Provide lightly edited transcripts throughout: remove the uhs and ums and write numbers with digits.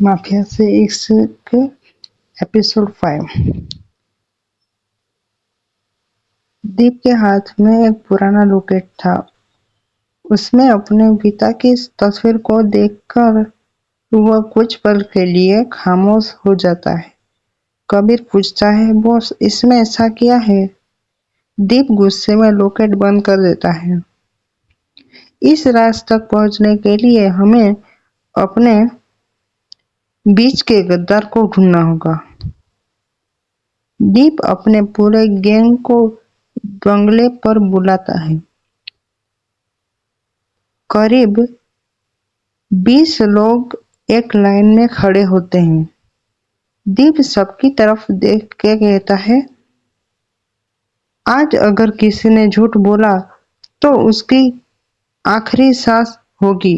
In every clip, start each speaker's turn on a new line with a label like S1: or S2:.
S1: Mafia से इश्क episode 5। दीप के हाथ में एक पुराना लॉकेट था। उसमें अपने पिता की तस्वीर को देखकर वह कुछ पल के लिए खामोश हो जाता है। कबीर पूछता है, बॉस इसमें ऐसा क्या है? दीप गुस्से में लॉकेट बंद कर देता है। इस राज तक पहुंचने के लिए हमें अपने बीच के गद्दार को ढूंढना होगा। दीप अपने पूरे गैंग को बंगले पर बुलाता है। करीब 20 लोग एक लाइन में खड़े होते हैं। दीप सबकी तरफ देख के कहता है, आज अगर किसी ने झूठ बोला तो उसकी आखिरी सांस होगी।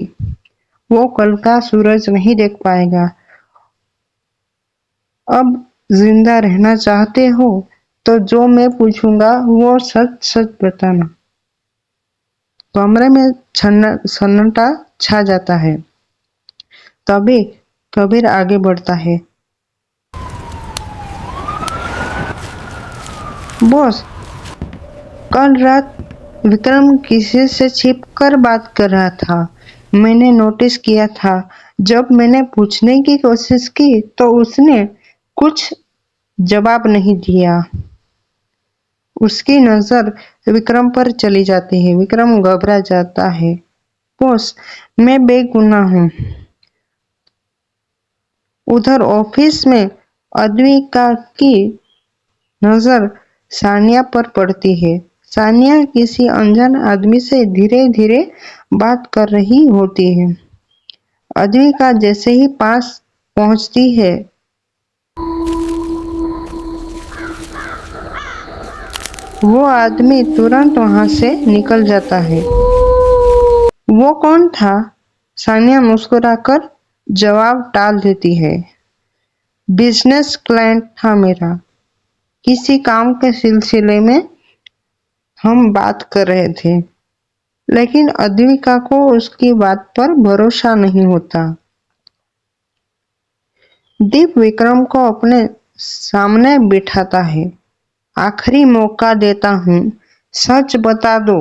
S1: वो कल का सूरज नहीं देख पाएगा। अब जिंदा रहना चाहते हो तो जो मैं पूछूंगा वो सच सच बताना। कमरे में सन्नाटा छा जाता है। तभी कबीर आगे बढ़ता है। बॉस, कल रात विक्रम किसी से छिपकर बात कर रहा था। मैंने नोटिस किया था। जब मैंने पूछने की कोशिश की तो उसने कुछ जवाब नहीं दिया। उसकी नजर विक्रम पर चली जाती है। विक्रम घबरा जाता है। बॉस, मैं बेगुनाह हूँ। उधर ऑफिस में अद्विका की नजर सानिया पर पड़ती है। सानिया किसी अनजान आदमी से धीरे धीरे बात कर रही होती है। अद्विका जैसे ही पास पहुंचती है, वो आदमी तुरंत वहां से निकल जाता है। वो कौन था? सानिया मुस्कुराकर जवाब टाल देती है। बिजनेस क्लाइंट था मेरा। किसी काम के सिलसिले में हम बात कर रहे थे, लेकिन अद्विका को उसकी बात पर भरोसा नहीं होता। दीप विक्रम को अपने सामने बिठाता है। आखिरी मौका देता हूँ, सच बता दो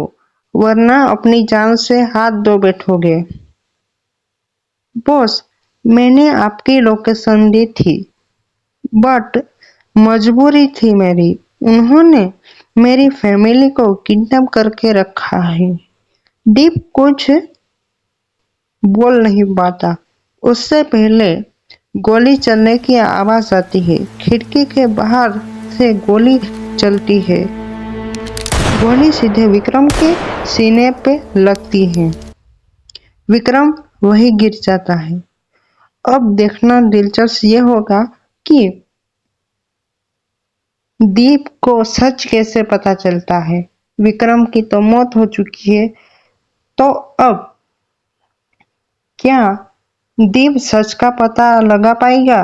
S1: वरना अपनी जान से हाथ धो बैठोगे। बॉस, मैंने आपकी लोकेशन दी थी, बट मजबूरी थी मेरी। उन्होंने मेरी फैमिली को किडनैप करके रखा है। दीप कुछ बोल नहीं पाता। उससे पहले गोली चलने की आवाज आती है। खिड़की के बाहर से गोली चलती है। गोली सीधे विक्रम के सीने पे लगती है। विक्रम वही गिर जाता है। अब देखना दिलचस्प ये होगा कि दीप को सच कैसे पता चलता है। विक्रम की तो मौत हो चुकी है, तो अब क्या दीप सच का पता लगा पाएगा?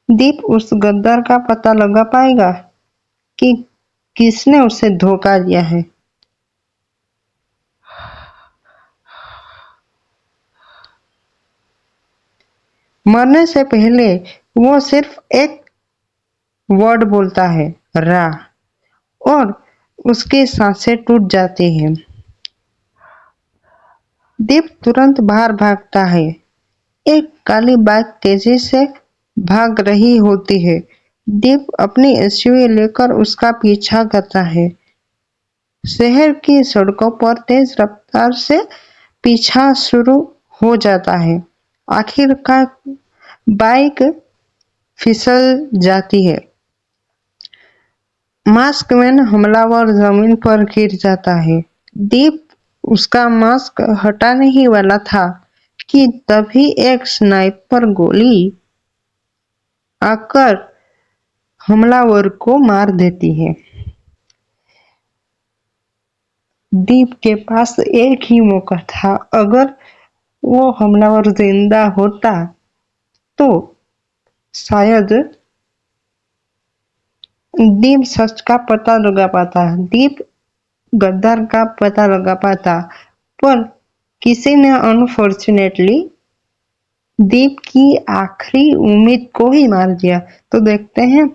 S1: दीप उस गद्दार का पता लगा पाएगा कि किसने उसे धोखा दिया है। मरने से पहले वो सिर्फ एक वर्ड बोलता है, रा, और उसकी सांसें टूट जाती हैं। दीप तुरंत बाहर भागता है। एक काली बाइक तेजी से भाग रही होती है। दीप अपनी एसयूवी लेकर उसका पीछा करता है। शहर की सड़कों पर तेज रफ्तार से पीछा शुरू हो जाता है। आखिरकार बाइक फिसल जाती है। मास्कमैन हमलावर जमीन पर गिर जाता है। दीप उसका मास्क हटाने ही वाला था कि तभी एक स्नाइपर गोली आकर हमलावर को मार देती है। दीप के पास एक ही मौका था। अगर वो हमलावर जिंदा होता तो शायद दीप सच का पता लगा पाता। दीप गद्दार का पता लगा पाता, पर किसी ने अनफॉर्चुनेटली दीप की आखिरी उम्मीद को ही मार दिया। तो देखते हैं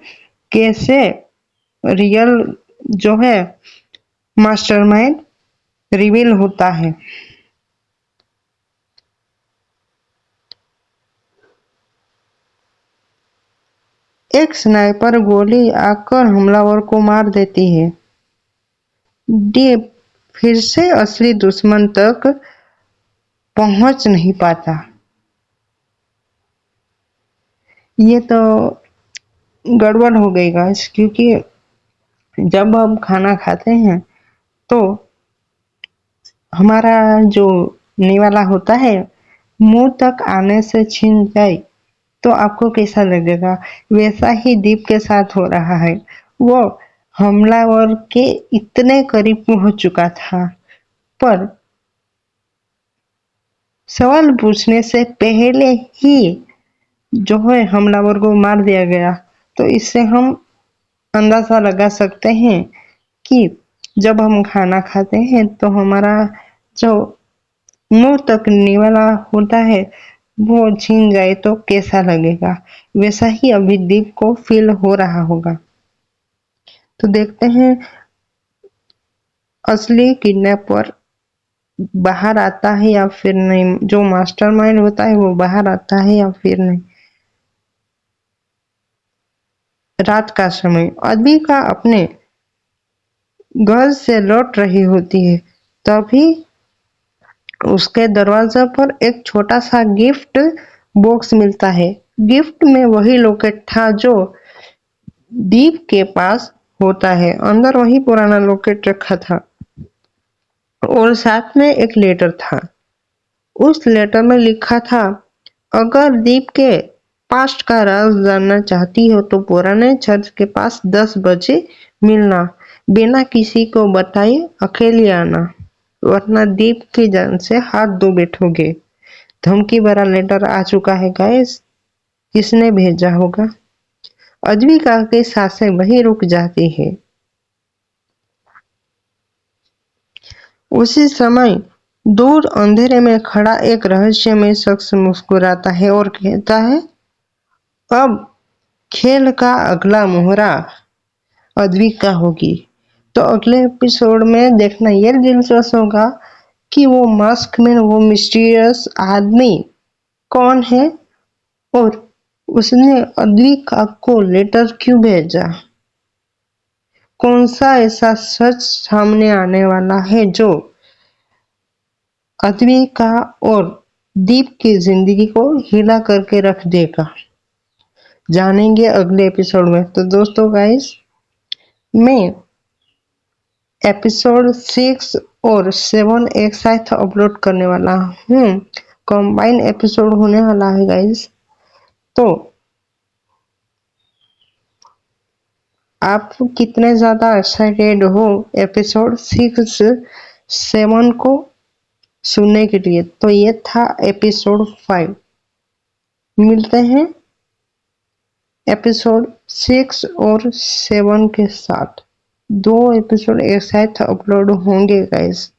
S1: कैसे रियल जो है मास्टरमाइंड रिवील होता है। एक स्नाइपर गोली आकर हमलावर को मार देती है। डीप फिर से असली दुश्मन तक पहुंच नहीं पाता। ये तो गड़बड़ हो गई गाइस, क्योंकि जब हम खाना खाते हैं तो हमारा जो निवाला होता है मुंह तक आने से छिन जाए तो आपको कैसा लगेगा? वैसा ही दीप के साथ हो रहा है। वो हमलावर के इतने करीब पहुंच चुका था, पर सवाल पूछने से पहले ही जो है हमलावर को मार दिया गया। तो इससे हम अंदाजा लगा सकते हैं कि जब हम खाना खाते हैं तो हमारा जो मुंह तक निवाला होता है वो छीन जाए तो कैसा लगेगा। वैसा ही अभी दीप को फील हो रहा होगा। तो देखते हैं असली किडनैपर बाहर आता है या फिर नहीं, जो मास्टरमाइंड होता है वो बाहर आता है या फिर नहीं। रात का समय अद्विका अपने घर से लौट रही होती है, तभी उसके दरवाजा पर एक छोटा सा गिफ्ट बॉक्स मिलता है। गिफ्ट में वही लॉकेट था जो दीप के पास होता है। अंदर वही पुराना लॉकेट रखा था और साथ में एक लेटर था। उस लेटर में लिखा था, अगर दीप के पास्ट का राज जानना चाहती हो तो पुराने चर्च के पास 10 बजे मिलना, बिना किसी को बताए अकेले आना, वरना दीप की जान से हाथ धो बैठोगे। धमकी भरा लेटर आ चुका है गाइस। किसने भेजा होगा? अद्विका की सांसें वहीं रुक जाती है। उसी समय दूर अंधेरे में खड़ा एक रहस्यमय शख्स मुस्कुराता है और कहता है, अब खेल का अगला मोहरा अद्विका होगी। तो अगले एपिसोड में देखना ये दिलचस्प होगा कि वो मास्क में वो मिस्टीरियस आदमी कौन है और उसने अद्विका को लेटर क्यों भेजा। कौन सा ऐसा सच सामने आने वाला है जो अद्विका और दीप की जिंदगी को हिला करके रख देगा। जानेंगे अगले एपिसोड में। तो दोस्तों गाइस, मैं एपिसोड 6 और 7 एक साथ अपलोड करने वाला हूँ। कंबाइन एपिसोड होने वाला है गाइस। तो आप कितने ज्यादा एक्साइटेड हो एपिसोड 6 7 को सुनने के लिए? तो ये था एपिसोड 5। मिलते हैं एपिसोड 6 और 7 के साथ। 2 एपिसोड एक साथ अपलोड होंगे गाइस।